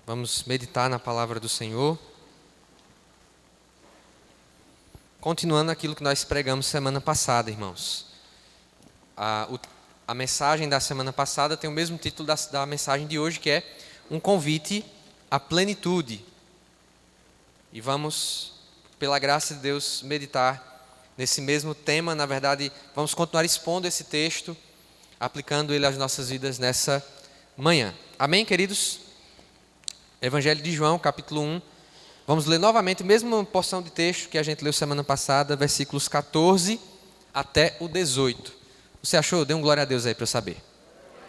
Vamos meditar na palavra do Senhor. Continuando aquilo que nós pregamos semana passada, irmãos. A mensagem da semana passada tem o mesmo título da mensagem de hoje, que é um convite à plenitude. E vamos, pela graça de Deus, meditar nesse mesmo tema. Na verdade, vamos continuar expondo esse texto, aplicando ele às nossas vidas nessa manhã. Amém, queridos? Evangelho de João, capítulo 1. Vamos ler novamente a mesma porção de texto que a gente leu semana passada, versículos 14 até o 18. Você achou? Dê um glória a Deus aí para eu saber.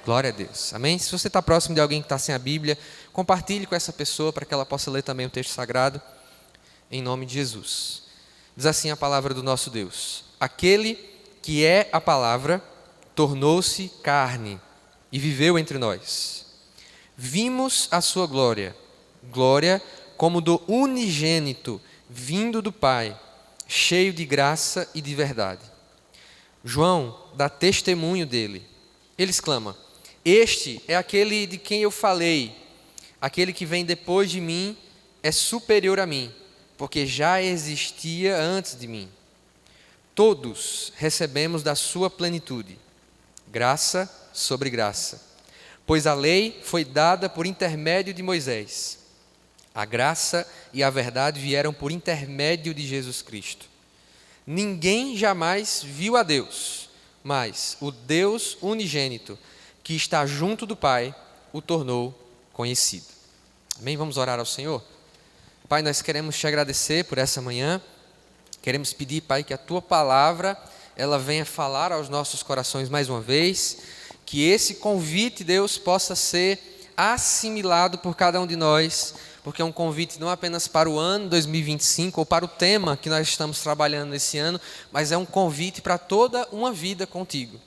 Glória a Deus. Amém? Se você está próximo de alguém que está sem a Bíblia, compartilhe com essa pessoa para que ela possa ler também o texto sagrado, em nome de Jesus. Diz assim a palavra do nosso Deus: aquele que é a palavra tornou-se carne e viveu entre nós. Vimos a sua glória, glória como do unigênito, vindo do Pai, cheio de graça e de verdade. João dá testemunho dele. Ele exclama: este é aquele de quem eu falei, aquele que vem depois de mim é superior a mim, porque já existia antes de mim. Todos recebemos da sua plenitude, graça sobre graça. Pois a lei foi dada por intermédio de Moisés. A graça e a verdade vieram por intermédio de Jesus Cristo. Ninguém jamais viu a Deus, mas o Deus unigênito, que está junto do Pai, o tornou conhecido. Amém? Vamos orar ao Senhor? Pai, nós queremos te agradecer por essa manhã. Queremos pedir, Pai, que a Tua palavra, ela venha falar aos nossos corações mais uma vez. Que esse convite, Deus, possa ser assimilado por cada um de nós, porque é um convite não apenas para o ano 2025, ou para o tema que nós estamos trabalhando nesse ano, mas é um convite para toda uma vida contigo.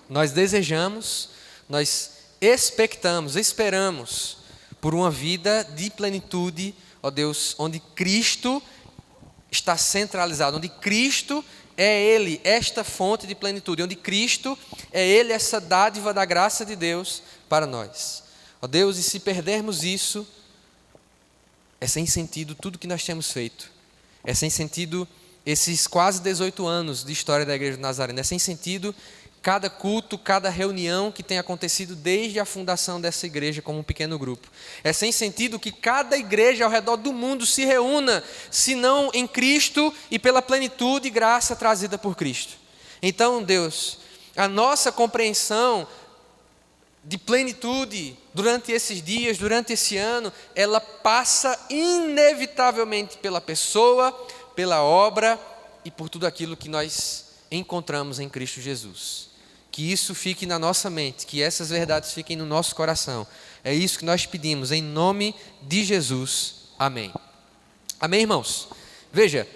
Nós desejamos, nós expectamos, esperamos por uma vida de plenitude, ó Deus, onde Cristo está centralizado, onde Cristo é Ele, esta fonte de plenitude, onde Cristo é Ele, essa dádiva da graça de Deus para nós. Ó Deus, e se perdermos isso, é sem sentido tudo que nós temos feito. É sem sentido esses quase 18 anos de história da Igreja de Nazareno. É sem sentido cada culto, cada reunião que tem acontecido desde a fundação dessa igreja como um pequeno grupo. É sem sentido que cada igreja ao redor do mundo se reúna, senão em Cristo e pela plenitude e graça trazida por Cristo. Então, Deus, a nossa compreensão de plenitude durante esses dias, durante esse ano, ela passa inevitavelmente pela pessoa, pela obra e por tudo aquilo que nós encontramos em Cristo Jesus. Que isso fique na nossa mente, que essas verdades fiquem no nosso coração. É isso que nós pedimos, em nome de Jesus. Amém. Amém, irmãos? Veja,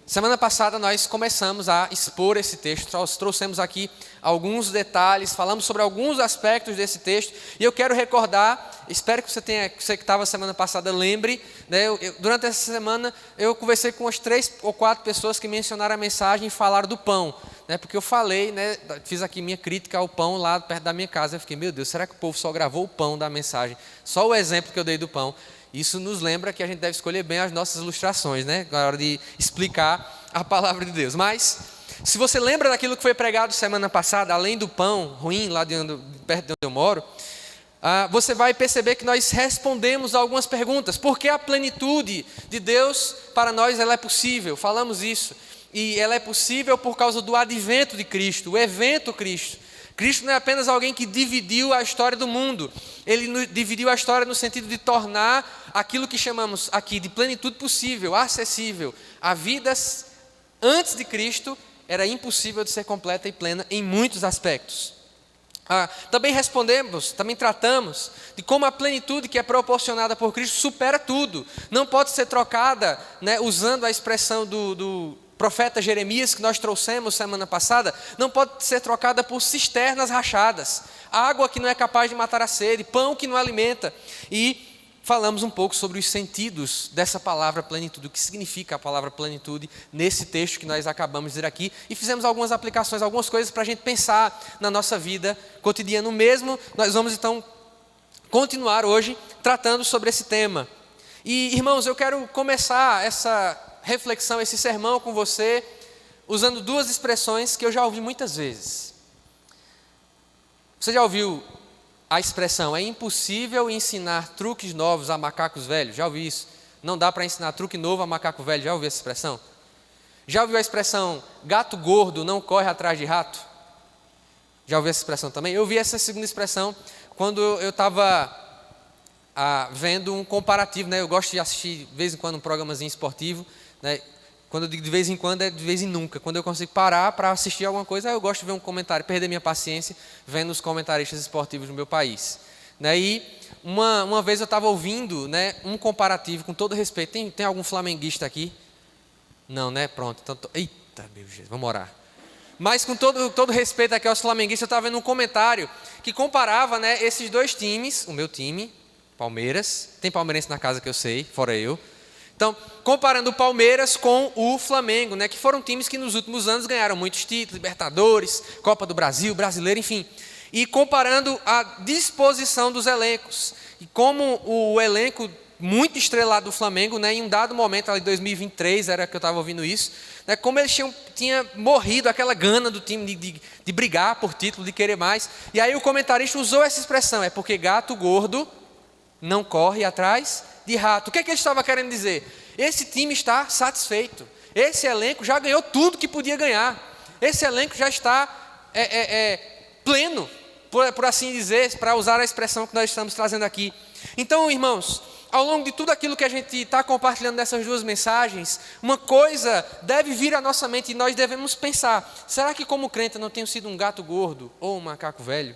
semana passada nós começamos a expor esse texto, trouxemos aqui alguns detalhes, falamos sobre alguns aspectos desse texto, e eu quero recordar, espero que você que estava semana passada lembre, né, durante essa semana eu conversei com umas 3 ou 4 pessoas que mencionaram a mensagem e falaram do pão, né, porque eu falei, né, fiz aqui minha crítica ao pão lá perto da minha casa, eu fiquei, meu Deus, será que o povo só gravou o pão da mensagem? Só o exemplo que eu dei do pão. Isso nos lembra que a gente deve escolher bem as nossas ilustrações, né, na hora de explicar a palavra de Deus. Mas, se você lembra daquilo que foi pregado semana passada, além do pão ruim, lá perto de onde eu moro, você vai perceber que nós respondemos a algumas perguntas. Por que a plenitude de Deus para nós ela é possível? Falamos isso. E ela é possível por causa do advento de Cristo, o evento Cristo. Cristo não é apenas alguém que dividiu a história do mundo. Ele dividiu a história no sentido de tornar aquilo que chamamos aqui de plenitude possível, acessível. A vida antes de Cristo era impossível de ser completa e plena em muitos aspectos. Também tratamos de como a plenitude que é proporcionada por Cristo supera tudo. Não pode ser trocada, né, usando a expressão do profeta Jeremias que nós trouxemos semana passada, não pode ser trocada por cisternas rachadas, água que não é capaz de matar a sede, pão que não alimenta. E falamos um pouco sobre os sentidos dessa palavra plenitude, o que significa a palavra plenitude nesse texto que nós acabamos de ler aqui, e fizemos algumas aplicações, algumas coisas para a gente pensar na nossa vida cotidiana mesmo. Nós vamos então continuar hoje tratando sobre esse tema. E, irmãos, eu quero começar essa reflexão, esse sermão com você, usando duas expressões que eu já ouvi muitas vezes. Você já ouviu a expressão, é impossível ensinar truques novos a macacos velhos? Já ouviu isso? Não dá para ensinar truque novo a macaco velho. Já ouviu essa expressão? Já ouviu a expressão, gato gordo não corre atrás de rato? Já ouviu essa expressão também? Eu vi essa segunda expressão quando eu estava vendo um comparativo, né? Eu gosto de assistir de vez em quando um programazinho esportivo, né? Quando eu digo de vez em quando, é de vez em nunca. Quando eu consigo parar para assistir alguma coisa, eu gosto de ver um comentário, perder minha paciência vendo os comentaristas esportivos do meu país. E uma vez eu estava ouvindo, né, um comparativo, com todo respeito. Tem algum flamenguista aqui? Não, né? Pronto. Então, eita, meu Jesus, vamos orar. Mas com todo respeito aqui aos flamenguistas, eu estava vendo um comentário que comparava, né, esses dois times, o meu time, Palmeiras, tem palmeirense na casa que eu sei, fora eu. Então, comparando o Palmeiras com o Flamengo, né, que foram times que nos últimos anos ganharam muitos títulos, Libertadores, Copa do Brasil, Brasileiro, enfim. E comparando a disposição dos elencos. E como o elenco muito estrelado do Flamengo, né, em um dado momento, ali em 2023, era que eu estava ouvindo isso, né, como eles tinha morrido aquela gana do time de brigar por título, de querer mais. E aí o comentarista usou essa expressão, é porque gato gordo não corre atrás de rato. O que é que ele estava querendo dizer? Esse time está satisfeito. Esse elenco já ganhou tudo que podia ganhar. Esse elenco já está pleno, por assim dizer, para usar a expressão que nós estamos trazendo aqui. Então, irmãos, ao longo de tudo aquilo que a gente está compartilhando nessas duas mensagens, uma coisa deve vir à nossa mente e nós devemos pensar: será que como crente eu não tenho sido um gato gordo ou um macaco velho?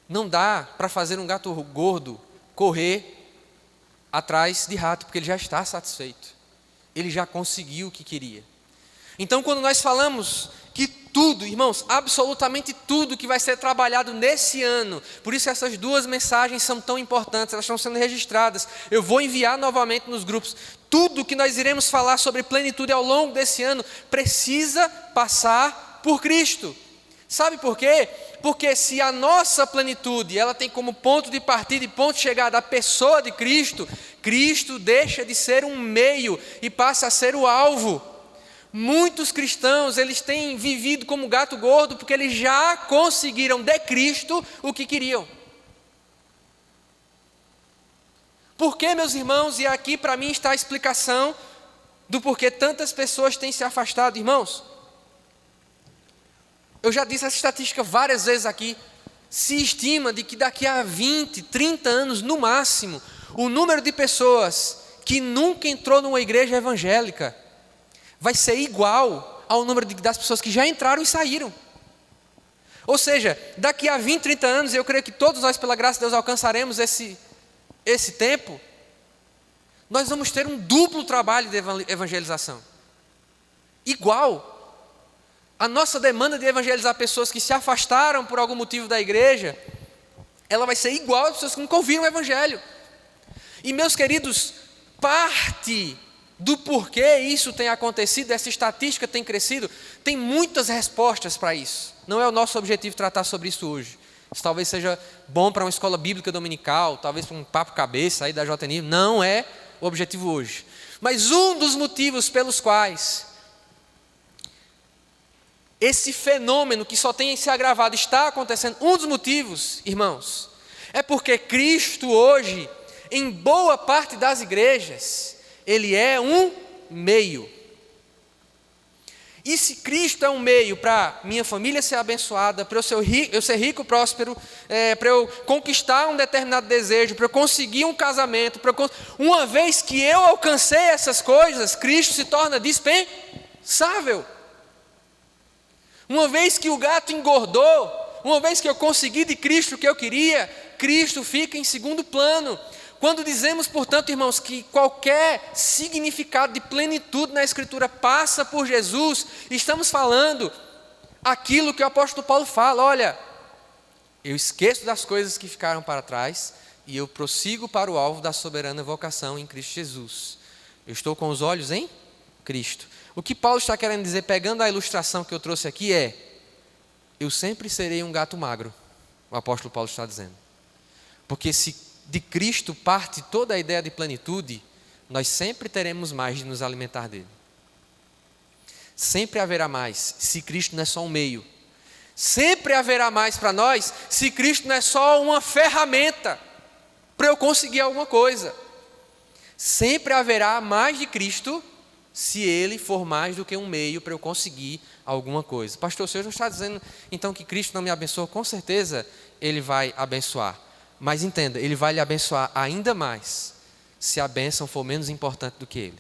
Não dá para fazer um gato gordo correr atrás de rato, porque ele já está satisfeito. Ele já conseguiu o que queria. Então, quando nós falamos que tudo, irmãos, absolutamente tudo que vai ser trabalhado nesse ano, por isso essas duas mensagens são tão importantes, elas estão sendo registradas. Eu vou enviar novamente nos grupos. Tudo que nós iremos falar sobre plenitude ao longo desse ano precisa passar por Cristo. Sabe por quê? Porque se a nossa plenitude, ela tem como ponto de partida e ponto de chegada a pessoa de Cristo, Cristo deixa de ser um meio e passa a ser o alvo. Muitos cristãos, eles têm vivido como gato gordo porque eles já conseguiram de Cristo o que queriam. Por que, meus irmãos, e aqui para mim está a explicação do porquê tantas pessoas têm se afastado, irmãos? Eu já disse essa estatística várias vezes aqui. Se estima de que daqui a 20, 30 anos, no máximo, o número de pessoas que nunca entrou numa igreja evangélica vai ser igual ao número das pessoas que já entraram e saíram. Ou seja, daqui a 20, 30 anos, eu creio que todos nós, pela graça de Deus, alcançaremos esse tempo. Nós vamos ter um duplo trabalho de evangelização. Igual. A nossa demanda de evangelizar pessoas que se afastaram por algum motivo da igreja, ela vai ser igual às pessoas que nunca ouviram o evangelho. E, meus queridos, parte do porquê isso tem acontecido, essa estatística tem crescido, tem muitas respostas para isso. Não é o nosso objetivo tratar sobre isso hoje. Isso talvez seja bom para uma escola bíblica dominical, talvez para um papo cabeça aí da JNI, não é o objetivo hoje. Mas um dos motivos pelos quais esse fenômeno que só tem se agravado está acontecendo, um dos motivos, irmãos, é porque Cristo hoje, em boa parte das igrejas, Ele é um meio. E se Cristo é um meio para minha família ser abençoada, para eu ser rico, próspero, para eu conquistar um determinado desejo, para eu conseguir um casamento, uma vez que eu alcancei essas coisas, Cristo se torna dispensável. Uma vez que o gato engordou, uma vez que eu consegui de Cristo o que eu queria, Cristo fica em segundo plano. Quando dizemos, portanto, irmãos, que qualquer significado de plenitude na Escritura passa por Jesus, estamos falando aquilo que o apóstolo Paulo fala: olha, eu esqueço das coisas que ficaram para trás e eu prossigo para o alvo da soberana vocação em Cristo Jesus. Eu estou com os olhos em Cristo. O que Paulo está querendo dizer, pegando a ilustração que eu trouxe aqui, é: eu sempre serei um gato magro. o apóstolo Paulo está dizendo. Porque se de Cristo parte toda a ideia de plenitude, nós sempre teremos mais de nos alimentar dele. Sempre haverá mais, se Cristo não é só um meio. Sempre haverá mais para nós, se Cristo não é só uma ferramenta para eu conseguir alguma coisa. Sempre haverá mais de Cristo, se Ele for mais do que um meio para eu conseguir alguma coisa. Pastor, o senhor não está dizendo então que Cristo não me abençoa? Com certeza Ele vai abençoar. Mas entenda, Ele vai lhe abençoar ainda mais, se a bênção for menos importante do que Ele.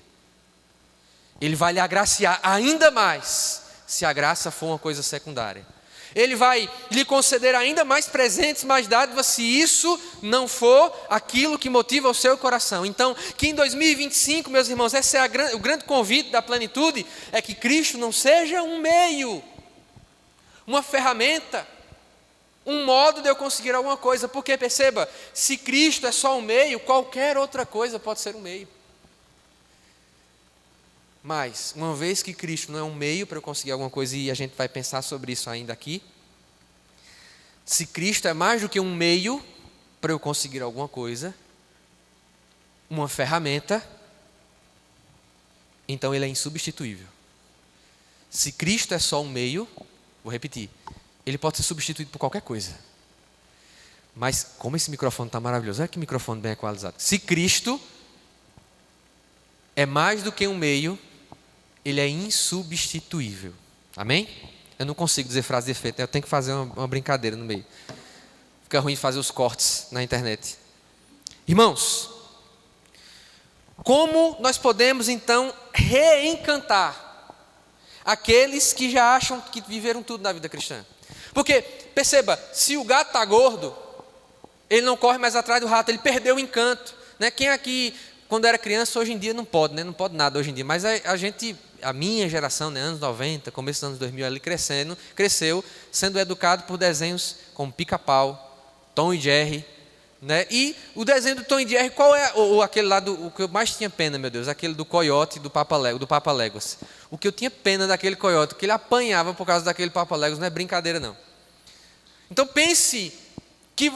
Ele vai lhe agraciar ainda mais, se a graça for uma coisa secundária. Ele vai lhe conceder ainda mais presentes, mais dádivas, se isso não for aquilo que motiva o seu coração. Então, que em 2025, meus irmãos, esse é o grande convite da plenitude, é que Cristo não seja um meio, uma ferramenta, um modo de eu conseguir alguma coisa. Porque, perceba, se Cristo é só um meio, qualquer outra coisa pode ser um meio. Mas, uma vez que Cristo não é um meio para eu conseguir alguma coisa, e a gente vai pensar sobre isso ainda aqui, se Cristo é mais do que um meio para eu conseguir alguma coisa, uma ferramenta, então Ele é insubstituível. Se Cristo é só um meio, vou repetir, Ele pode ser substituído por qualquer coisa. Mas, como esse microfone está maravilhoso, olha que microfone bem equalizado. Se Cristo é mais do que um meio, Ele é insubstituível. Amém? Eu não consigo dizer frase de efeito, eu tenho que fazer uma brincadeira no meio. Fica ruim fazer os cortes na internet. Irmãos, como nós podemos então reencantar aqueles que já acham que viveram tudo na vida cristã? Porque, perceba, se o gato está gordo, ele não corre mais atrás do rato, ele perdeu o encanto. Né? Quem aqui, quando era criança, hoje em dia não pode, né? Não pode nada hoje em dia, mas a minha geração, né, anos 90, começo dos anos 2000, ele cresceu sendo educado por desenhos como Pica-Pau, Tom e Jerry, né? E o desenho do Tom e Jerry, qual é aquele lá o que eu mais tinha pena, meu Deus, aquele do coiote do Papa Léguas. O que eu tinha pena daquele coiote, que ele apanhava por causa daquele Papa Léguas, não é brincadeira não. Então pense que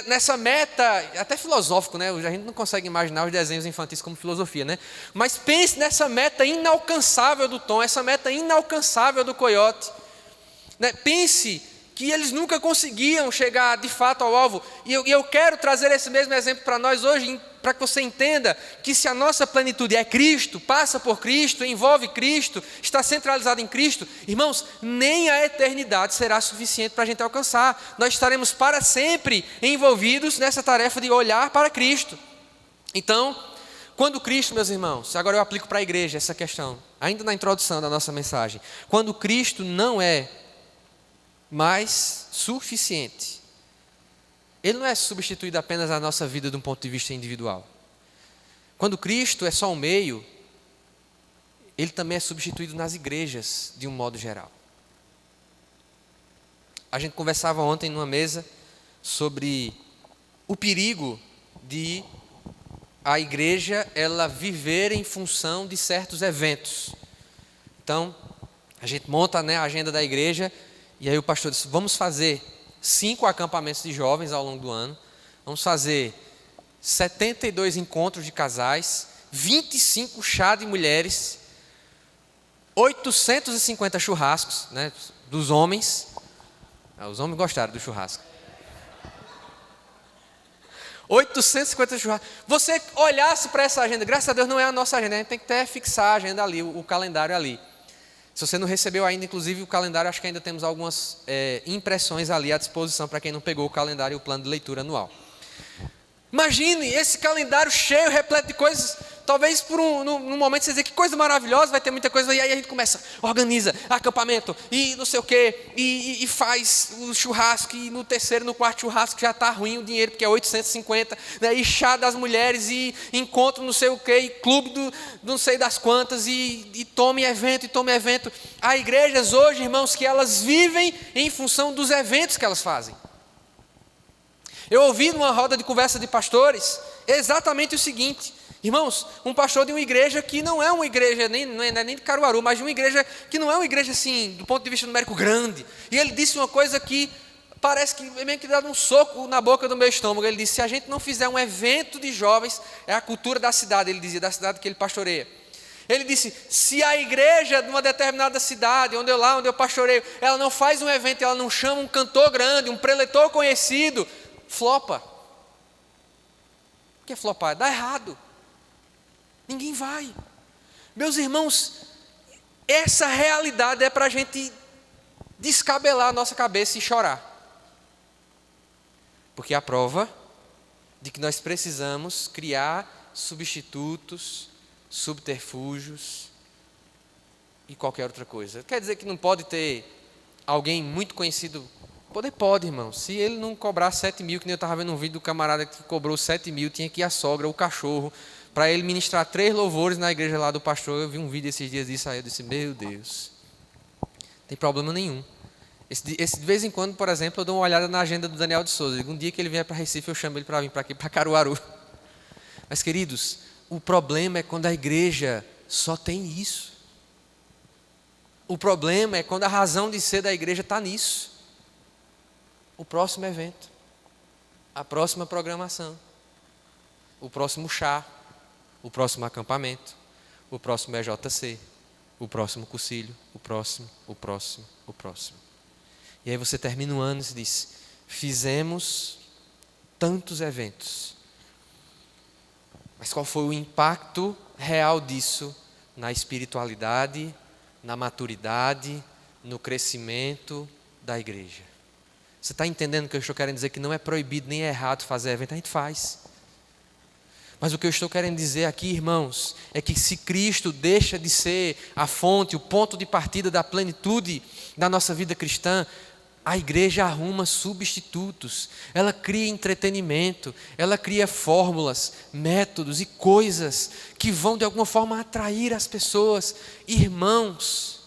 nessa meta, até filosófico, né? A gente não consegue imaginar os desenhos infantis como filosofia, né? Mas pense nessa meta inalcançável do Tom, essa meta inalcançável do coiote, né? Pense que eles nunca conseguiam chegar de fato ao alvo. E eu quero trazer esse mesmo exemplo para nós hoje, para que você entenda que se a nossa plenitude é Cristo, passa por Cristo, envolve Cristo, está centralizada em Cristo, irmãos, nem a eternidade será suficiente para a gente alcançar. Nós estaremos para sempre envolvidos nessa tarefa de olhar para Cristo. Então, quando Cristo, meus irmãos, agora eu aplico para a igreja essa questão, ainda na introdução da nossa mensagem, quando Cristo não é mais suficiente, Ele não é substituído apenas na nossa vida de um ponto de vista individual. Quando Cristo é só um meio, Ele também é substituído nas igrejas de um modo geral. A gente conversava ontem numa mesa sobre o perigo de a igreja ela viver em função de certos eventos. Então, a gente monta, né, a agenda da igreja. E aí o pastor disse, vamos fazer 5 acampamentos de jovens ao longo do ano, vamos fazer 72 encontros de casais, 25 chá de mulheres, 850 churrascos, né, dos homens. Os homens gostaram do churrasco. 850 churrascos. Você olhasse para essa agenda, graças a Deus não é a nossa agenda, a gente tem que até fixar a agenda ali, o calendário ali. Se você não recebeu ainda, inclusive, o calendário, acho que ainda temos algumas impressões ali à disposição para quem não pegou o calendário e o plano de leitura anual. Imagine esse calendário cheio, repleto de coisas. Talvez num momento você dizer que coisa maravilhosa, vai ter muita coisa. E aí a gente começa, organiza acampamento e não sei o quê. E faz o churrasco. E no terceiro, no quarto churrasco já está ruim o dinheiro, porque é 850. Né, e chá das mulheres, e encontro não sei o quê. E clube do não sei das quantas. E tome evento, e tome evento. Há igrejas hoje, irmãos, que elas vivem em função dos eventos que elas fazem. Eu ouvi numa roda de conversa de pastores exatamente o seguinte: irmãos, um pastor de uma igreja que não é uma igreja, não é nem de Caruaru, mas de uma igreja que não é uma igreja assim, do ponto de vista numérico grande. E ele disse uma coisa que Parece que meio que dá um soco na boca do meu estômago. Ele disse: se a gente não fizer um evento de jovens, é a cultura da cidade, ele dizia, da cidade que ele pastoreia. Ele disse: se a igreja de uma determinada cidade, onde eu pastoreio, ela não faz um evento, ela não chama um cantor grande, um preletor conhecido, flopa. O que é flopar? Dá errado. Ninguém vai. Meus irmãos, essa realidade é para a gente descabelar a nossa cabeça e chorar. Porque é a prova de que nós precisamos criar substitutos, subterfúgios e qualquer outra coisa. Quer dizer que não pode ter alguém muito conhecido? Pode, irmão. Se ele não cobrar 7 mil, que nem eu estava vendo um vídeo do camarada que cobrou 7 mil, tinha que ir a sogra, o cachorro, para ele ministrar 3 louvores na igreja lá do pastor. Eu vi um vídeo esses dias disso aí, eu disse: meu Deus, não tem problema nenhum. De vez em quando, por exemplo, eu dou uma olhada na agenda do Daniel de Souza. Um dia que ele vier para Recife, eu chamo ele para vir para aqui, para Caruaru. Mas, queridos, o problema é quando a igreja só tem isso. O problema é quando a razão de ser da igreja está nisso. O próximo evento, a próxima programação, o próximo chá, o próximo acampamento, o próximo EJC, o próximo cursilho, o próximo. E aí você termina o ano e diz: fizemos tantos eventos. Mas qual foi o impacto real disso na espiritualidade, na maturidade, no crescimento da igreja? Você está entendendo o que eu estou querendo dizer? Que não é proibido nem é errado fazer evento, a gente faz. Mas o que eu estou querendo dizer aqui, irmãos, é que se Cristo deixa de ser a fonte, o ponto de partida da plenitude da nossa vida cristã, a igreja arruma substitutos, ela cria entretenimento, ela cria fórmulas, métodos e coisas que vão de alguma forma atrair as pessoas. Irmãos,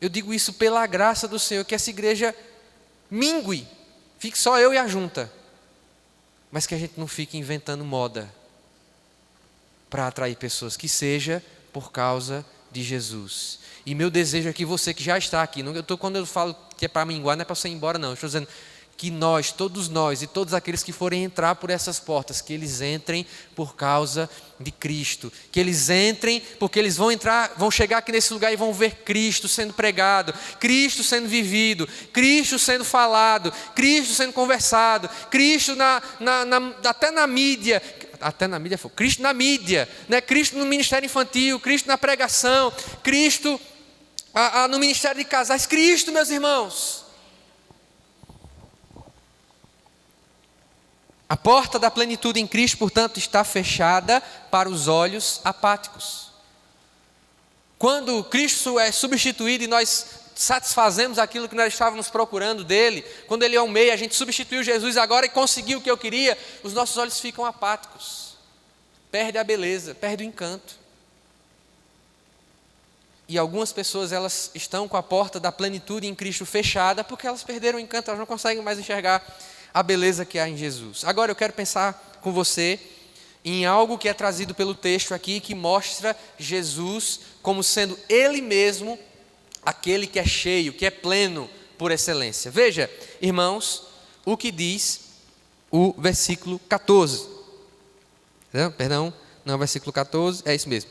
eu digo isso pela graça do Senhor, que essa igreja mingue, fique só eu e a junta, mas que a gente não fique inventando moda para atrair pessoas, que seja por causa de Jesus. E meu desejo é que você que já está aqui, quando eu falo que é para minguar, não é para você ir embora não, eu estou dizendo que nós, todos nós e todos aqueles que forem entrar por essas portas, que eles entrem por causa de Cristo, que eles entrem porque eles vão chegar aqui nesse lugar e vão ver Cristo sendo pregado, Cristo sendo vivido, Cristo sendo falado, Cristo sendo conversado, Cristo até na mídia, Cristo na mídia, né? Cristo no ministério infantil, Cristo na pregação, Cristo no ministério de casais, Cristo, meus irmãos. A porta da plenitude em Cristo, portanto, está fechada para os olhos apáticos. Quando Cristo é substituído e nós satisfazemos aquilo que nós estávamos procurando dele, quando ele é o meio, a gente substituiu Jesus agora e conseguiu o que eu queria, os nossos olhos ficam apáticos. Perde a beleza, perde o encanto. E algumas pessoas, elas estão com a porta da plenitude em Cristo fechada porque elas perderam o encanto, elas não conseguem mais enxergar a beleza que há em Jesus. Agora eu quero pensar com você em algo que é trazido pelo texto aqui, que mostra Jesus como sendo Ele mesmo aquele que é cheio, que é pleno por excelência. Veja, irmãos, o que diz o versículo 14. Perdão, não é o versículo 14, é isso mesmo.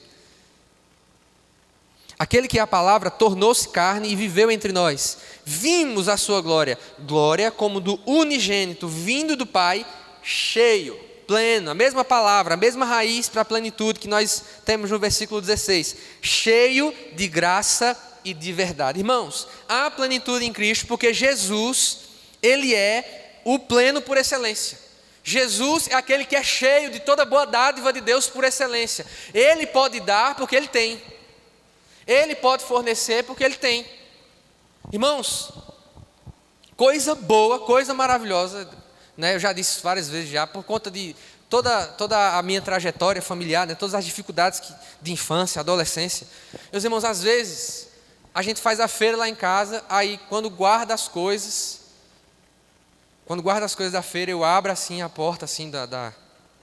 Aquele que é a palavra tornou-se carne e viveu entre nós. Vimos a sua glória, glória como do unigênito, vindo do Pai, cheio, pleno. A mesma palavra, a mesma raiz para a plenitude que nós temos no versículo 16. Cheio de graça e de verdade. Irmãos, há plenitude em Cristo porque Jesus, Ele é o pleno por excelência. Jesus é aquele que é cheio de toda boa dádiva de Deus por excelência. Ele pode dar porque Ele tem. Ele pode fornecer porque Ele tem. Irmãos, coisa boa, coisa maravilhosa, né? Eu já disse várias vezes já, por conta de toda a minha trajetória familiar, né? Todas as dificuldades de infância, adolescência. Meus irmãos, às vezes, a gente faz a feira lá em casa, aí quando guarda as coisas da feira, eu abro assim a porta assim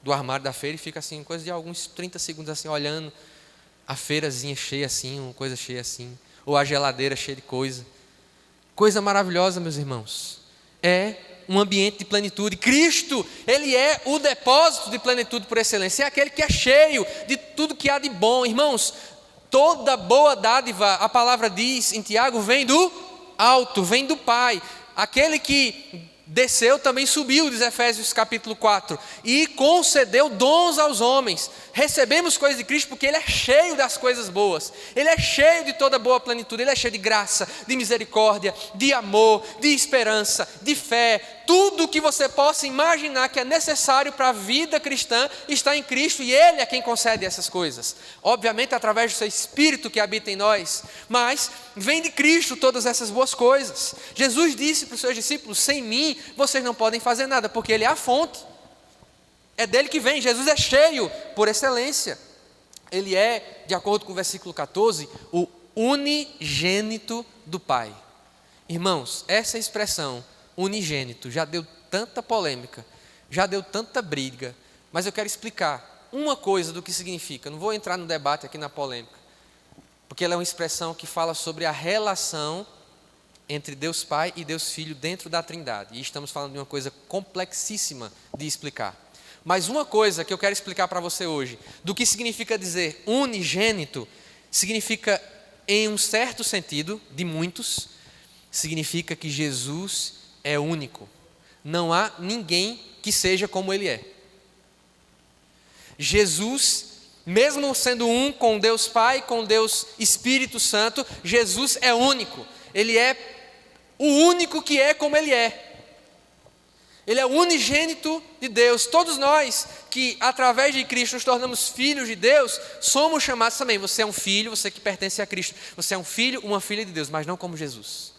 do armário da feira e fico assim, coisa de alguns 30 segundos assim, olhando a feirazinha cheia assim, uma coisa cheia assim, ou a geladeira cheia de coisa. Coisa maravilhosa, meus irmãos. é um ambiente de plenitude. Cristo, Ele é o depósito de plenitude por excelência. É aquele que é cheio de tudo que há de bom. Irmãos, toda boa dádiva, a palavra diz em Tiago, vem do alto, vem do Pai. Aquele que desceu também subiu, diz Efésios capítulo 4, e concedeu dons aos homens. Recebemos coisas de Cristo porque Ele é cheio das coisas boas. Ele é cheio de toda boa plenitude. Ele é cheio de graça, de misericórdia, de amor, de esperança, de fé. Tudo que você possa imaginar que é necessário para a vida cristã está em Cristo, e Ele é quem concede essas coisas. Obviamente através do seu Espírito que habita em nós, mas vem de Cristo todas essas boas coisas. Jesus disse para os seus discípulos: sem mim vocês não podem fazer nada, porque Ele é a fonte. É dele que vem. Jesus é cheio por excelência. Ele é, de acordo com o versículo 14, o unigênito do Pai. Irmãos, essa expressão unigênito já deu tanta polêmica, já deu tanta briga, mas eu quero explicar uma coisa do que significa. Não vou entrar no debate aqui na polêmica, porque ela é uma expressão que fala sobre a relação entre Deus Pai e Deus Filho dentro da Trindade. E estamos falando de uma coisa complexíssima de explicar. Mas uma coisa que eu quero explicar para você hoje, do que significa dizer unigênito, significa, em um certo sentido, de muitos, significa que Jesus é único. Não há ninguém que seja como Ele é. Jesus, mesmo sendo um com Deus Pai, com Deus Espírito Santo, Jesus é único. Ele é o único que é como Ele é. Ele é o unigênito de Deus. Todos nós que através de Cristo nos tornamos filhos de Deus, somos chamados também. Você é um filho, você que pertence a Cristo. Você é um filho, uma filha de Deus, mas não como Jesus.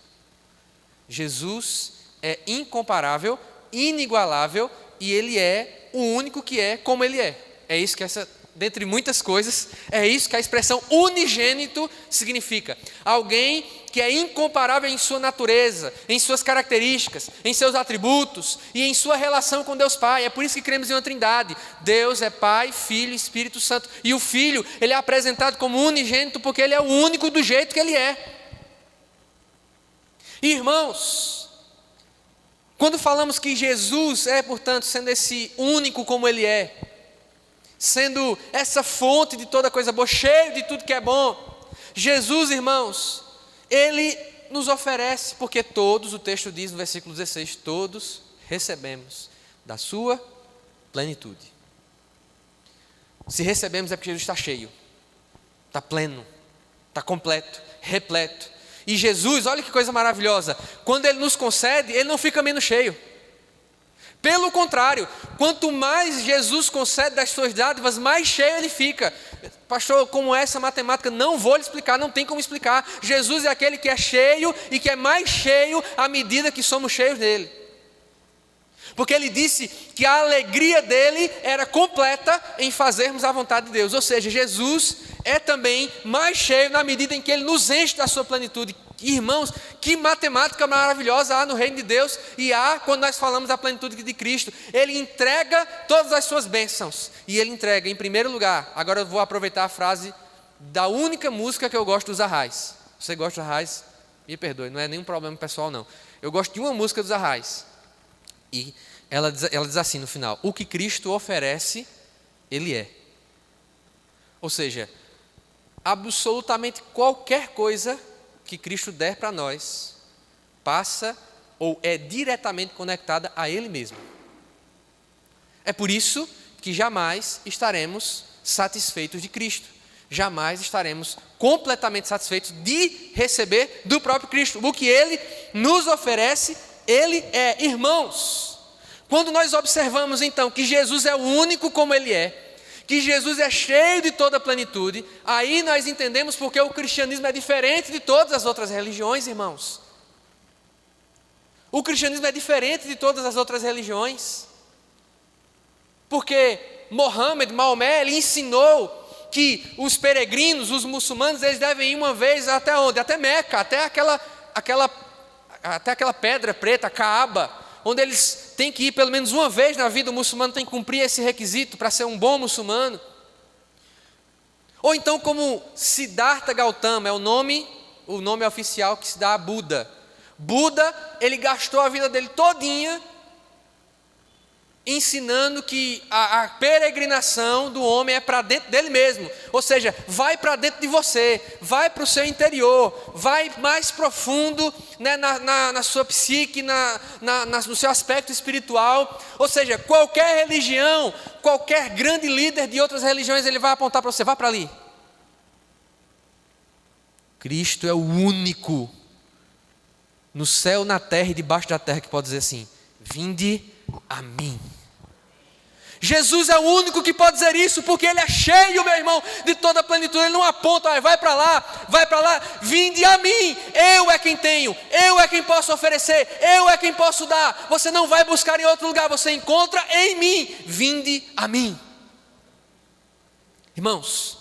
Jesus é incomparável, inigualável, e Ele é o único que é como Ele é. É isso que dentre muitas coisas, é isso que a expressão unigênito significa. Alguém que é incomparável em sua natureza, em suas características, em seus atributos e em sua relação com Deus Pai. É por isso que cremos em uma trindade. Deus é Pai, Filho e Espírito Santo. E o Filho, Ele é apresentado como unigênito porque Ele é o único do jeito que Ele é. Irmãos, quando falamos que Jesus é, portanto, sendo esse único como Ele é, sendo essa fonte de toda coisa boa, cheio de tudo que é bom, Jesus, irmãos, Ele nos oferece, porque todos, o texto diz no versículo 16, todos recebemos da sua plenitude. Se recebemos é porque Jesus está cheio, está pleno, está completo, repleto. E Jesus, olha que coisa maravilhosa, quando Ele nos concede, Ele não fica menos cheio. Pelo contrário, quanto mais Jesus concede das suas dádivas, mais cheio Ele fica. Pastor, como essa matemática, não vou lhe explicar, não tem como explicar. Jesus é aquele que é cheio e que é mais cheio à medida que somos cheios dele. Porque Ele disse que a alegria dele era completa em fazermos a vontade de Deus. Ou seja, Jesus é também mais cheio na medida em que Ele nos enche da sua plenitude. Irmãos, que matemática maravilhosa há no reino de Deus e há quando nós falamos da plenitude de Cristo. Ele entrega todas as suas bênçãos e Ele entrega em primeiro lugar. Agora eu vou aproveitar a frase da única música que eu gosto dos Arrais. Você gosta dos Arrais? Me perdoe, não é nenhum problema pessoal não. Eu gosto de uma música dos Arrais e ela diz assim no final: o que Cristo oferece, Ele é. Ou seja, absolutamente qualquer coisa que Cristo der para nós, passa ou é diretamente conectada a Ele mesmo. É por isso que jamais estaremos satisfeitos de Cristo. Jamais estaremos completamente satisfeitos de receber do próprio Cristo. O que Ele nos oferece, Ele é. Irmãos, quando nós observamos então que Jesus é o único como Ele é, que Jesus é cheio de toda a plenitude, aí nós entendemos porque o cristianismo é diferente de todas as outras religiões, irmãos. O cristianismo é diferente de todas as outras religiões, porque Maomé, ele ensinou que os peregrinos, os muçulmanos, eles devem ir uma vez até onde? Até Meca, até aquela pedra preta, Kaaba, onde eles têm que ir pelo menos uma vez na vida. O muçulmano tem que cumprir esse requisito para ser um bom muçulmano. Ou então como Siddhartha Gautama, é o nome oficial que se dá a Buda. Buda, ele gastou a vida dele todinha ensinando que a peregrinação do homem é para dentro dele mesmo, ou seja, vai para dentro de você, vai para o seu interior, vai mais profundo, né, na sua psique, no seu aspecto espiritual. Ou seja, qualquer religião, qualquer grande líder de outras religiões, ele vai apontar para você, vá para ali. Cristo é o único no céu, na terra e debaixo da terra que pode dizer assim: vinde a mim. Jesus é o único que pode dizer isso, porque Ele é cheio, meu irmão, de toda a plenitude. Ele não aponta, vai para lá, vinde a mim. Eu é quem tenho, eu é quem posso oferecer, eu é quem posso dar. Você não vai buscar em outro lugar, você encontra em mim. Vinde a mim. Irmãos,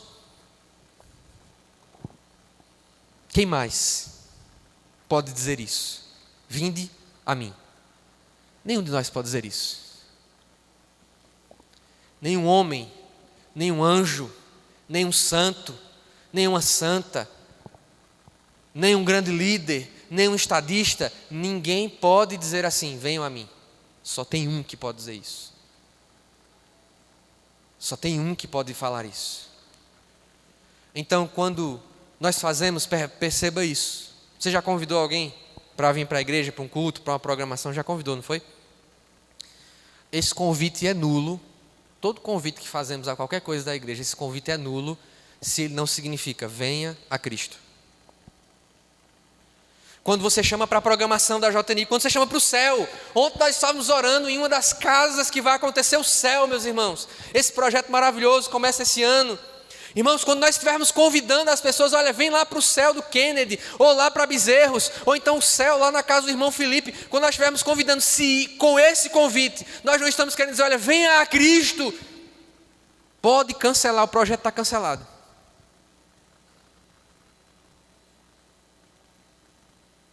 quem mais pode dizer isso? Vinde a mim. Nenhum de nós pode dizer isso. Nenhum homem, nenhum anjo, nenhum santo, nenhuma santa, nenhum grande líder, nenhum estadista, ninguém pode dizer assim: venham a mim. Só tem um que pode dizer isso. Só tem um que pode falar isso. Então, quando nós fazemos, perceba isso. Você já convidou alguém para vir para a igreja, para um culto, para uma programação? Já convidou, não foi? Esse convite é nulo. Todo convite que fazemos a qualquer coisa da igreja, esse convite é nulo se ele não significa venha a Cristo. Quando você chama para a programação da JNI, quando você chama para o céu, ontem nós estávamos orando em uma das casas que vai acontecer o céu, meus irmãos. Esse projeto maravilhoso começa esse ano. Irmãos, quando nós estivermos convidando as pessoas, olha, vem lá para o céu do Kennedy, ou lá para Bezerros, ou então o céu lá na casa do irmão Felipe, quando nós estivermos convidando, se com esse convite, nós não estamos querendo dizer, olha, venha a Cristo, pode cancelar, o projeto está cancelado.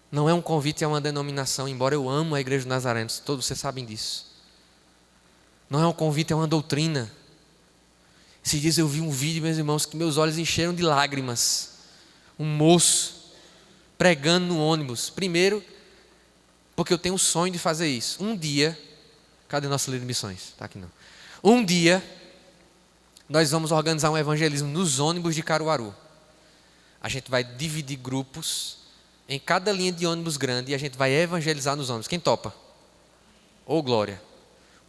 Não é um convite a uma denominação, embora eu amo a Igreja dos Nazarenos, todos vocês sabem disso. Não é um convite a uma doutrina. Esses dias eu vi um vídeo, meus irmãos, que meus olhos encheram de lágrimas. Um moço pregando no ônibus. Primeiro, porque eu tenho um sonho de fazer isso. Um dia, cadê nosso líder de missões? Está aqui não. Um dia, nós vamos organizar um evangelismo nos ônibus de Caruaru. A gente vai dividir grupos em cada linha de ônibus grande e a gente vai evangelizar nos ônibus. Quem topa? Ô glória.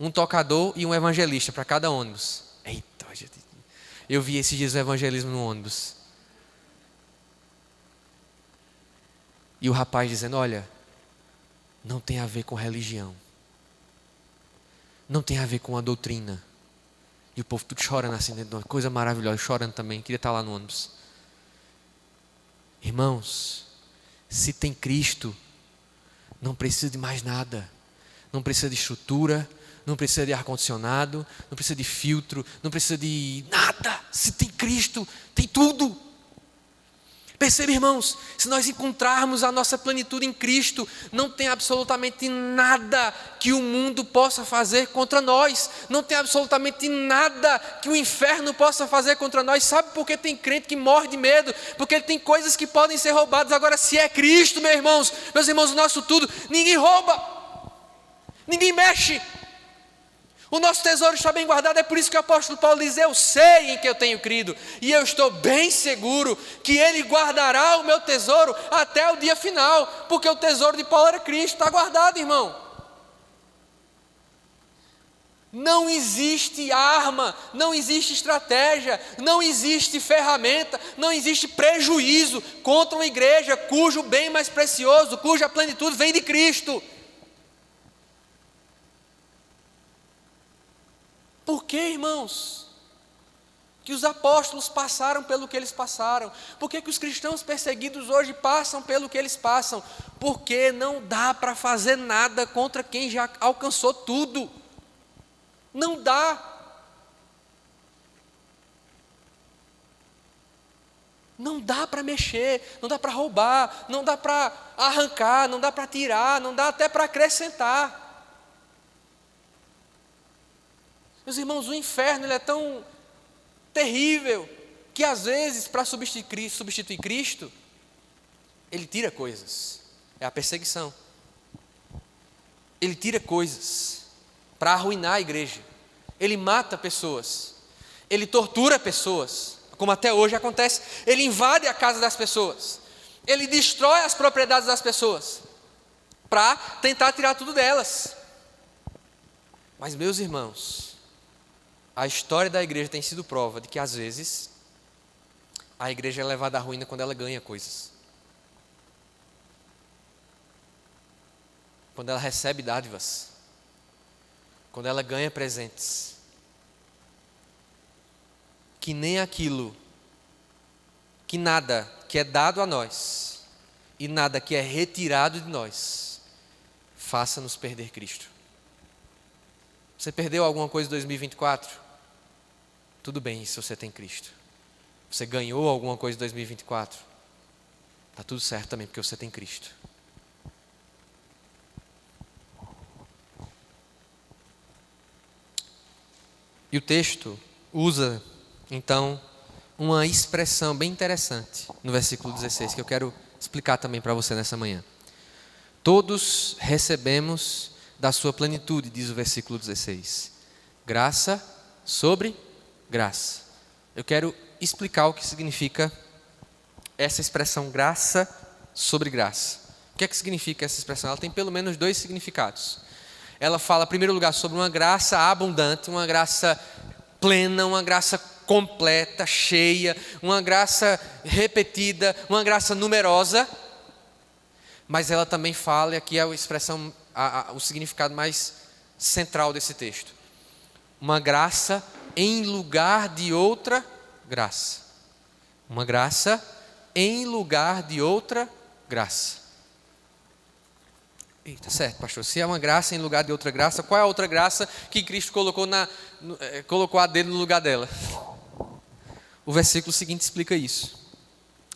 Um tocador e um evangelista para cada ônibus. Eita, gente. Eu vi esses dias o evangelismo no ônibus. E o rapaz dizendo, olha, não tem a ver com religião. Não tem a ver com a doutrina. E o povo tudo chorando assim, uma coisa maravilhosa, chorando também, queria estar lá no ônibus. Irmãos, se tem Cristo, não precisa de mais nada. Não precisa de estrutura, não precisa de ar-condicionado, não precisa de filtro, não precisa de nada. Se tem Cristo, tem tudo. Perceba, irmãos, se nós encontrarmos a nossa plenitude em Cristo, não tem absolutamente nada que o mundo possa fazer contra nós. Não tem absolutamente nada que o inferno possa fazer contra nós. Sabe por que tem crente que morre de medo? Porque ele tem coisas que podem ser roubadas. Agora, se é Cristo, meus irmãos, o nosso tudo, ninguém rouba, ninguém mexe. O nosso tesouro está bem guardado, é por isso que o apóstolo Paulo diz, eu sei em que eu tenho crido, e eu estou bem seguro que Ele guardará o meu tesouro até o dia final, porque o tesouro de Paulo era Cristo, está guardado, irmão. Não existe arma, não existe estratégia, não existe ferramenta, não existe prejuízo contra uma igreja cujo bem mais precioso, cuja plenitude vem de Cristo. Por que, irmãos, que os apóstolos passaram pelo que eles passaram? Por que os cristãos perseguidos hoje passam pelo que eles passam? Porque não dá para fazer nada contra quem já alcançou tudo. Não dá. Não dá para mexer, não dá para roubar, não dá para arrancar, não dá para tirar, não dá até para acrescentar. Meus irmãos, o inferno ele é tão terrível que às vezes para substituir Cristo, ele tira coisas. é a perseguição. Ele tira coisas para arruinar a igreja. Ele mata pessoas. Ele tortura pessoas, como até hoje acontece. Ele invade a casa das pessoas. Ele destrói as propriedades das pessoas para tentar tirar tudo delas. Mas, meus irmãos, a história da igreja tem sido prova de que, às vezes, a igreja é levada à ruína quando ela ganha coisas. Quando ela recebe dádivas. Quando ela ganha presentes. Que nem aquilo, que nada que é dado a nós e nada que é retirado de nós faça-nos perder Cristo. Você perdeu alguma coisa em 2024? Tudo bem se você tem Cristo. Você ganhou alguma coisa em 2024? Está tudo certo também, porque você tem Cristo. E o texto usa, então, uma expressão bem interessante no versículo 16, que eu quero explicar também para você nessa manhã. Todos recebemos da sua plenitude, diz o versículo 16. Graça sobre graça. Eu quero explicar o que significa essa expressão graça sobre graça. O que é que significa essa expressão? Ela tem pelo menos dois significados. Ela fala, em primeiro lugar, sobre uma graça abundante, uma graça plena, uma graça completa, cheia, uma graça repetida, uma graça numerosa. Mas ela também fala, e aqui é a expressão, o significado mais central desse texto. Uma graça em lugar de outra graça. Uma graça em lugar de outra graça. Eita, certo, pastor. Se é uma graça em lugar de outra graça, qual é a outra graça que Cristo colocou a dele no lugar dela? O versículo seguinte explica isso.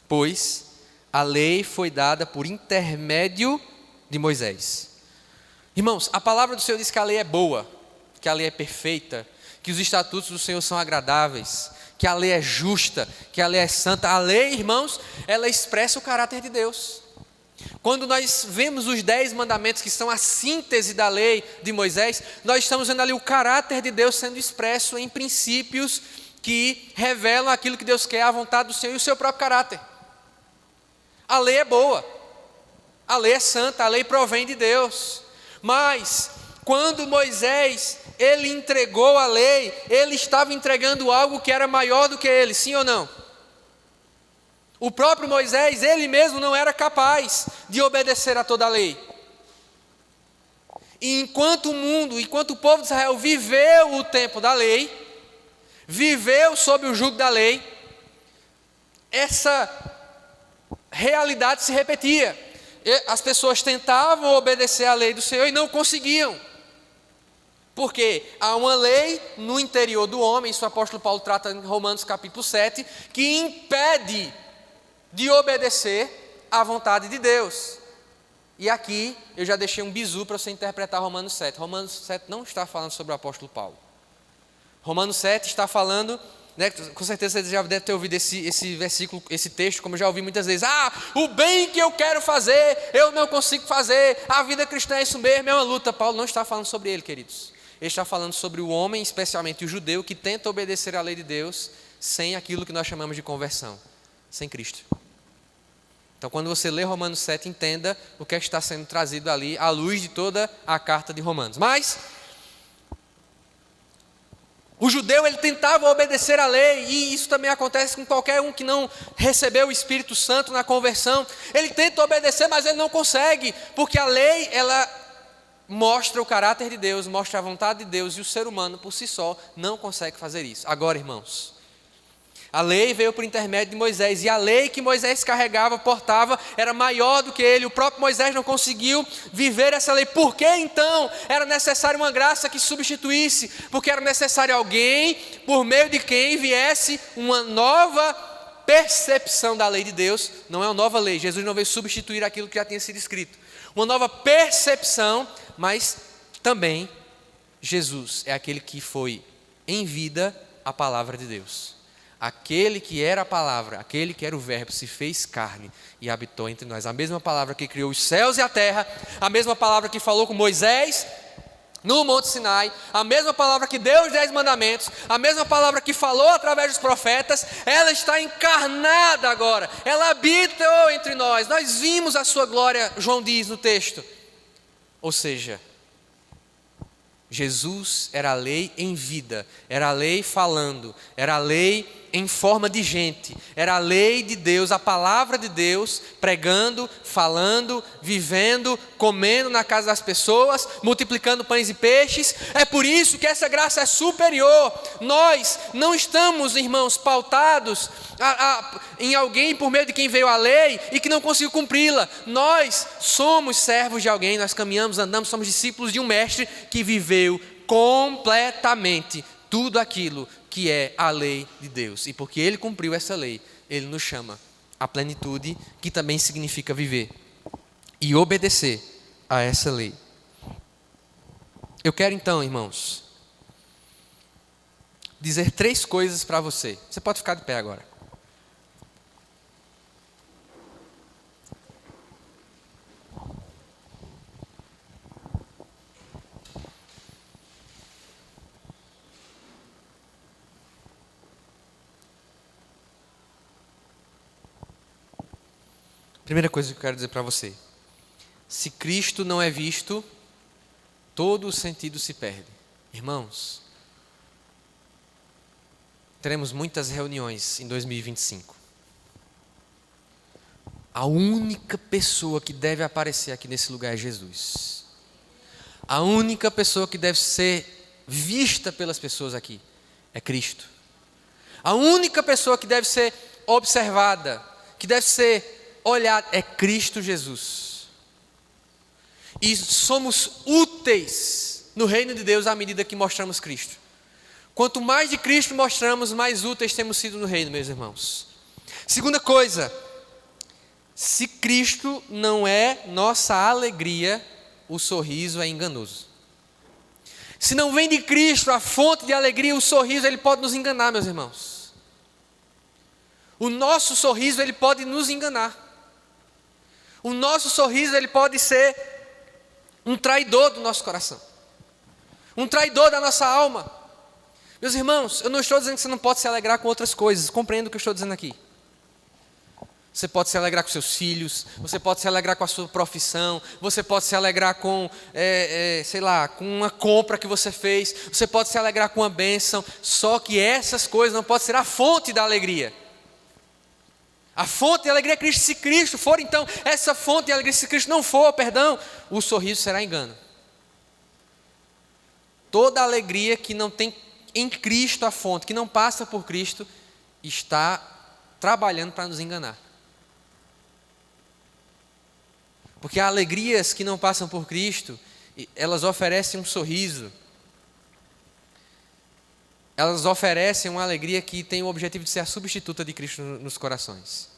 Pois a lei foi dada por intermédio de Moisés. Irmãos, a palavra do Senhor diz que a lei é boa, que a lei é perfeita, que os estatutos do Senhor são agradáveis, que a lei é justa, que a lei é santa. A lei, irmãos, ela expressa o caráter de Deus. Quando nós vemos os 10 mandamentos, que são a síntese da lei de Moisés, nós estamos vendo ali o caráter de Deus sendo expresso em princípios que revelam aquilo que Deus quer, a vontade do Senhor e o seu próprio caráter. A lei é boa, a lei é santa, a lei provém de Deus. Mas, quando Moisés, ele entregou a lei, ele estava entregando algo que era maior do que ele, sim ou não? O próprio Moisés, ele mesmo não era capaz de obedecer a toda a lei. E enquanto o povo de Israel viveu o tempo da lei, viveu sob o jugo da lei, essa realidade se repetia. As pessoas tentavam obedecer à lei do Senhor e não conseguiam. Porque há uma lei no interior do homem, isso o apóstolo Paulo trata em Romanos capítulo 7, que impede de obedecer à vontade de Deus. E aqui eu já deixei um bizu para você interpretar Romanos 7. Romanos 7 não está falando sobre o apóstolo Paulo. Romanos 7 está falando, né, com certeza você já deve ter ouvido esse versículo, esse texto, como eu já ouvi muitas vezes. O bem que eu quero fazer, eu não consigo fazer, a vida cristã é isso mesmo, é uma luta. Paulo não está falando sobre ele, queridos. Ele está falando sobre o homem, especialmente o judeu, que tenta obedecer à lei de Deus sem aquilo que nós chamamos de conversão, sem Cristo. Então, quando você lê Romanos 7, entenda o que está sendo trazido ali à luz de toda a carta de Romanos. Mas o judeu, ele tentava obedecer à lei, e isso também acontece com qualquer um que não recebeu o Espírito Santo na conversão. Ele tenta obedecer, mas ele não consegue, porque a lei, ela mostra o caráter de Deus, mostra a vontade de Deus, e o ser humano por si só não consegue fazer isso. Agora, irmãos, a lei veio por intermédio de Moisés, e a lei que Moisés carregava, portava, era maior do que ele. O próprio Moisés não conseguiu viver essa lei. Por que então era necessário uma graça que substituísse? Porque era necessário alguém por meio de quem viesse uma nova percepção da lei de Deus. Não é uma nova lei, Jesus não veio substituir aquilo que já tinha sido escrito. Uma nova percepção, mas também Jesus é aquele que foi em vida a palavra de Deus. Aquele que era a palavra, aquele que era o verbo, se fez carne e habitou entre nós. A mesma palavra que criou os céus e a terra, a mesma palavra que falou com Moisés no Monte Sinai, a mesma palavra que deu os 10 mandamentos, a mesma palavra que falou através dos profetas, ela está encarnada agora, ela habitou entre nós. Nós vimos a sua glória, João diz no texto. Ou seja, Jesus era a lei em vida, era a lei falando, era a lei em forma de gente, era a lei de Deus, a palavra de Deus, pregando, falando, vivendo, comendo na casa das pessoas, multiplicando pães e peixes. É por isso que essa graça é superior. Nós não estamos, irmãos, pautados em alguém por meio de quem veio a lei e que não conseguiu cumpri-la. Nós somos servos de alguém, nós caminhamos, andamos, somos discípulos de um mestre que viveu completamente tudo aquilo que é a lei de Deus. E porque Ele cumpriu essa lei, Ele nos chama à plenitude, que também significa viver e obedecer a essa lei. Eu quero então, irmãos, dizer 3 coisas para você. Você pode ficar de pé agora. Primeira coisa que eu quero dizer para você: se Cristo não é visto, todo o sentido se perde. Irmãos, teremos muitas reuniões em 2025. A única pessoa que deve aparecer aqui nesse lugar é Jesus. A única pessoa que deve ser vista pelas pessoas aqui é Cristo. A única pessoa que deve ser observada, que deve ser olhada, é Cristo Jesus. E somos úteis no reino de Deus à medida que mostramos Cristo. Quanto mais de Cristo mostramos, mais úteis temos sido no reino, meus irmãos. Segunda coisa: se Cristo não é nossa alegria, o sorriso é enganoso. Se não vem de Cristo a fonte de alegria, o sorriso, ele pode nos enganar, meus irmãos. O nosso sorriso, ele pode nos enganar. O nosso sorriso, ele pode ser um traidor do nosso coração, um traidor da nossa alma. Meus irmãos, eu não estou dizendo que você não pode se alegrar com outras coisas, compreendo o que eu estou dizendo aqui. Você pode se alegrar com seus filhos, você pode se alegrar com a sua profissão, você pode se alegrar com, com uma compra que você fez, você pode se alegrar com uma bênção, só que essas coisas não podem ser a fonte da alegria. A fonte de alegria é Cristo. Se Cristo for, então, essa fonte de alegria, se Cristo não for, perdão, o sorriso será engano. Toda alegria que não tem em Cristo a fonte, que não passa por Cristo, está trabalhando para nos enganar. Porque há alegrias que não passam por Cristo, elas oferecem um sorriso. Elas oferecem uma alegria que tem o objetivo de ser a substituta de Cristo nos corações.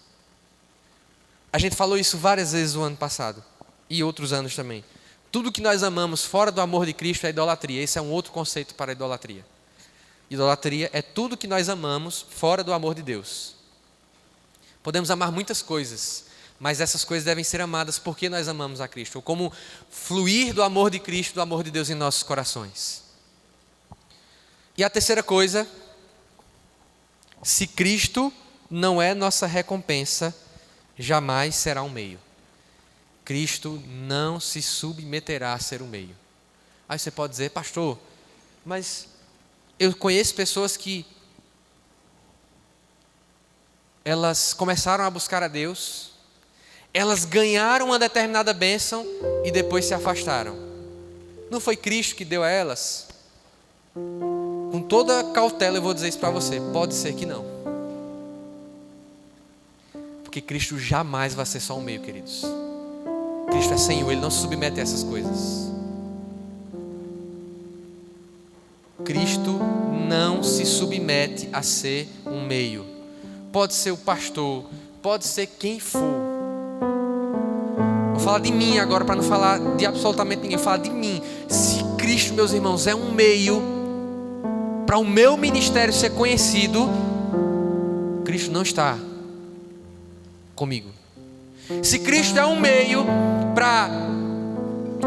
A gente falou isso várias vezes no ano passado, e outros anos também. Tudo que nós amamos fora do amor de Cristo é idolatria. Esse é um outro conceito para a idolatria. Idolatria é tudo que nós amamos fora do amor de Deus. Podemos amar muitas coisas, mas essas coisas devem ser amadas porque nós amamos a Cristo, ou como fluir do amor de Cristo, do amor de Deus em nossos corações. E a terceira coisa: se Cristo não é nossa recompensa, jamais será um meio. Cristo não se submeterá a ser um meio. Aí você pode dizer: pastor, mas eu conheço pessoas que elas começaram a buscar a Deus, elas ganharam uma determinada bênção e depois se afastaram. Não foi Cristo que deu a elas? Com toda cautela eu vou dizer isso para você: pode ser que não. Porque Cristo jamais vai ser só um meio, queridos. Cristo é Senhor, Ele não se submete a essas coisas. Cristo não se submete a ser um meio. Pode ser o pastor, pode ser quem for. Vou falar de mim agora, para não falar de absolutamente ninguém, vou falar de mim. Se Cristo, meus irmãos, é um meio para o meu ministério ser conhecido, Cristo não está comigo. Se Cristo é um meio para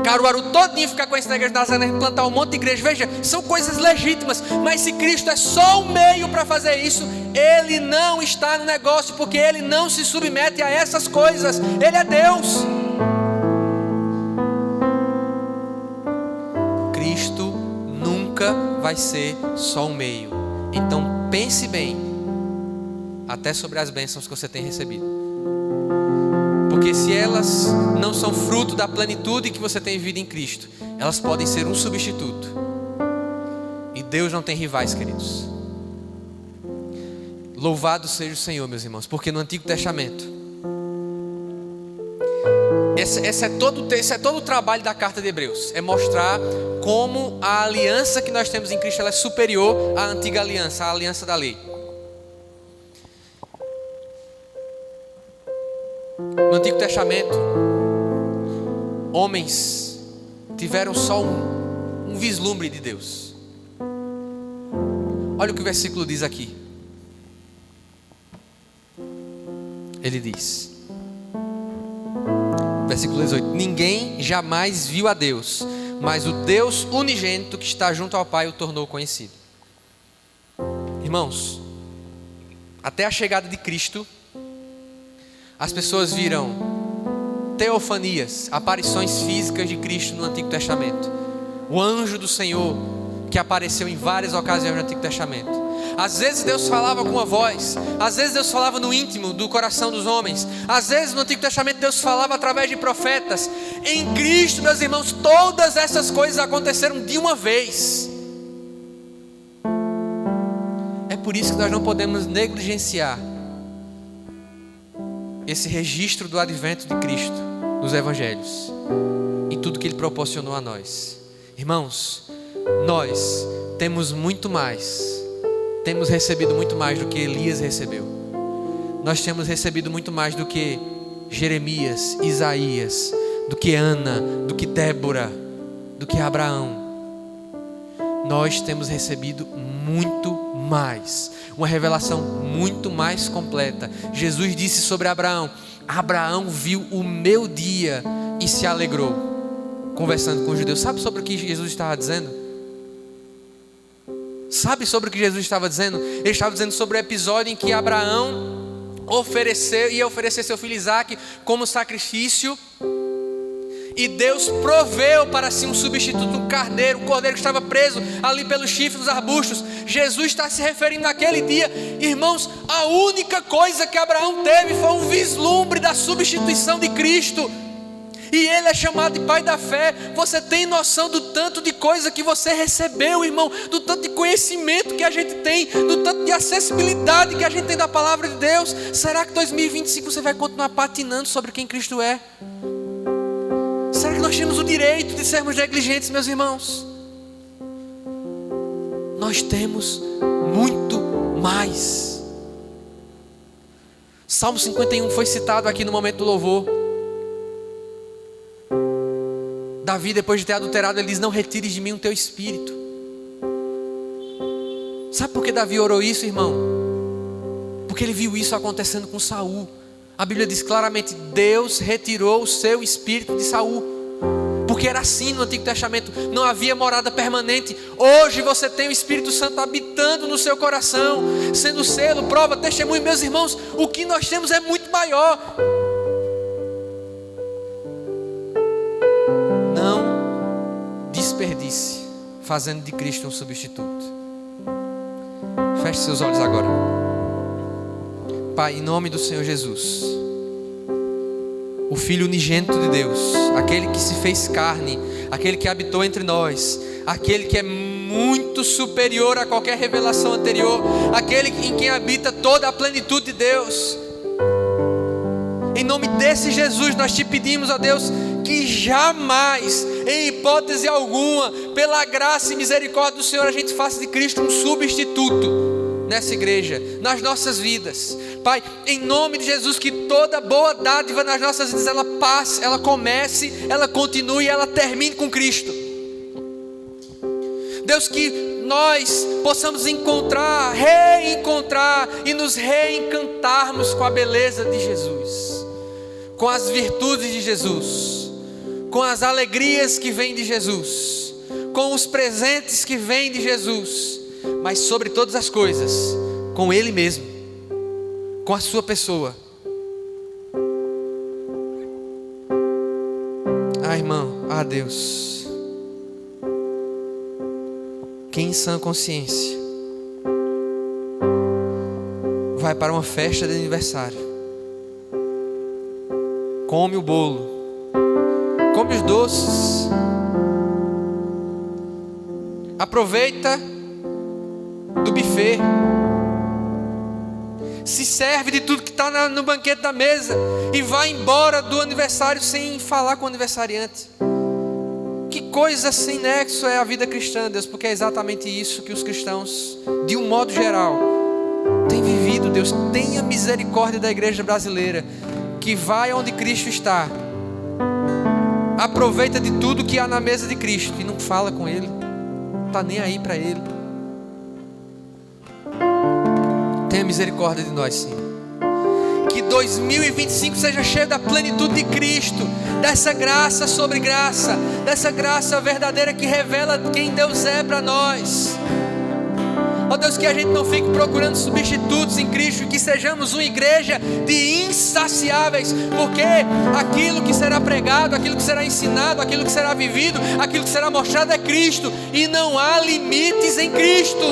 Caruaru todinho ficar com esse negócio da Nazaré, plantar um monte de igreja, veja, são coisas legítimas, mas se Cristo é só um meio para fazer isso, Ele não está no negócio, porque Ele não se submete a essas coisas. Ele é Deus. Cristo nunca vai ser só um meio. Então pense bem, até sobre as bênçãos que você tem recebido, porque se elas não são fruto da plenitude que você tem vivido em Cristo, elas podem ser um substituto. E Deus não tem rivais, queridos. Louvado seja o Senhor, meus irmãos, porque no Antigo Testamento, esse é todo o trabalho da carta de Hebreus, é mostrar como a aliança que nós temos em Cristo, ela é superior à antiga aliança, à aliança da lei. No Antigo Testamento, homens tiveram só um vislumbre de Deus. Olha o que o versículo diz aqui. Ele diz, versículo 18: ninguém jamais viu a Deus, mas o Deus unigênito que está junto ao Pai o tornou conhecido. Irmãos, até a chegada de Cristo, as pessoas viram teofanias, aparições físicas de Cristo no Antigo Testamento. O anjo do Senhor que apareceu em várias ocasiões no Antigo Testamento. Às vezes Deus falava com uma voz, às vezes Deus falava no íntimo do coração dos homens, às vezes no Antigo Testamento Deus falava através de profetas. Em Cristo, meus irmãos, todas essas coisas aconteceram de uma vez. É por isso que nós não podemos negligenciar esse registro do advento de Cristo nos evangelhos e tudo que Ele proporcionou a nós. Irmãos, nós temos muito mais, temos recebido muito mais do que Elias recebeu. Nós temos recebido muito mais do que Jeremias, Isaías, do que Ana, do que Débora, do que Abraão. Nós temos recebido muito mais, uma revelação muito mais completa. Jesus disse sobre Abraão: Abraão viu o meu dia e se alegrou. Conversando com os judeus, sabe sobre o que Jesus estava dizendo? Sabe sobre o que Jesus estava dizendo? Ele estava dizendo sobre o episódio em que Abraão ia oferecer seu filho Isaque como sacrifício, e Deus proveu para si um substituto, um carneiro, um cordeiro que estava preso ali pelos chifres dos arbustos. Jesus está se referindo àquele dia. Irmãos, a única coisa que Abraão teve foi um vislumbre da substituição de Cristo, e ele é chamado de pai da fé. Você tem noção do tanto de coisa que você recebeu, irmão? Do tanto de conhecimento que a gente tem, do tanto de acessibilidade que a gente tem da palavra de Deus? Será que 2025 você vai continuar patinando sobre quem Cristo é? Será que nós temos o direito de sermos negligentes, meus irmãos? Nós temos muito mais. Salmo 51 foi citado aqui no momento do louvor. Davi, depois de ter adulterado, ele diz: não retires de mim o teu espírito. Sabe por que Davi orou isso, irmão? Porque ele viu isso acontecendo com Saul. A Bíblia diz claramente: Deus retirou o seu espírito de Saul. Porque era assim no Antigo Testamento, não havia morada permanente. Hoje você tem o Espírito Santo habitando no seu coração, sendo selo, prova, testemunho. Meus irmãos, o que nós temos é muito maior. Não desperdice fazendo de Cristo um substituto. Feche seus olhos agora. Pai, em nome do Senhor Jesus, o Filho unigênito de Deus, aquele que se fez carne, aquele que habitou entre nós, aquele que é muito superior a qualquer revelação anterior, aquele em quem habita toda a plenitude de Deus. Em nome desse Jesus nós te pedimos, ó Deus, que jamais, em hipótese alguma, pela graça e misericórdia do Senhor, a gente faça de Cristo um substituto nessa igreja, nas nossas vidas. Pai, em nome de Jesus, que toda boa dádiva nas nossas vidas, ela passe, ela comece, ela continue, ela termine com Cristo. Deus, que nós possamos encontrar, reencontrar e nos reencantarmos com a beleza de Jesus, com as virtudes de Jesus, com as alegrias que vêm de Jesus, com os presentes que vêm de Jesus, mas sobre todas as coisas, com Ele mesmo, com a sua pessoa. Irmão, Deus, quem em sã consciência vai para uma festa de aniversário, come o bolo, come os doces, aproveita do buffet, se serve de tudo que está no banquete da mesa e vai embora do aniversário sem falar com o aniversariante. Que coisa sem nexo é a vida cristã, Deus, porque é exatamente isso que os cristãos, de um modo geral, têm vivido. Deus, tenha misericórdia da igreja brasileira, que vai onde Cristo está, aproveita de tudo que há na mesa de Cristo e não fala com Ele, não está nem aí para Ele. Tenha misericórdia de nós, Senhor. Que 2025 seja cheio da plenitude de Cristo, dessa graça sobre graça, dessa graça verdadeira que revela quem Deus é para nós. Ó Deus, que a gente não fique procurando substitutos em Cristo, que sejamos uma igreja de insaciáveis, porque aquilo que será pregado, aquilo que será ensinado, aquilo que será vivido, aquilo que será mostrado é Cristo, e não há limites em Cristo.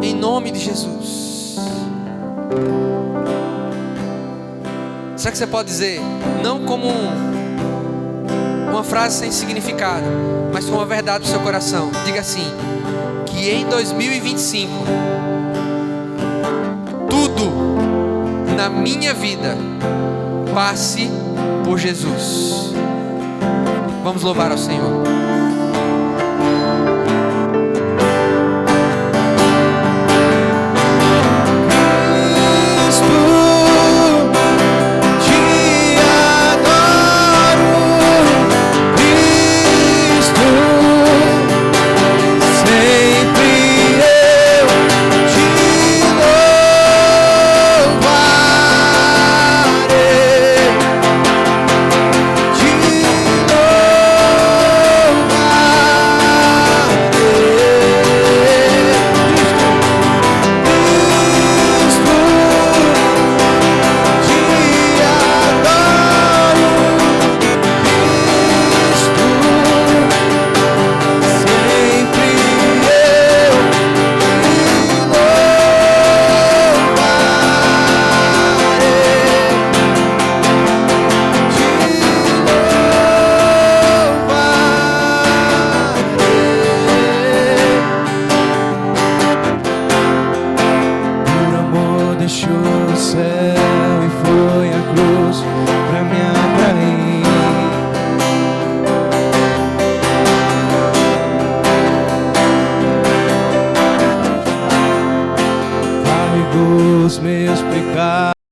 Em nome de Jesus. Será que você pode dizer, não como uma frase sem significado, mas com uma verdade do seu coração? Diga assim: que em 2025 tudo na minha vida passe por Jesus. Vamos louvar ao Senhor. Os meus pecados.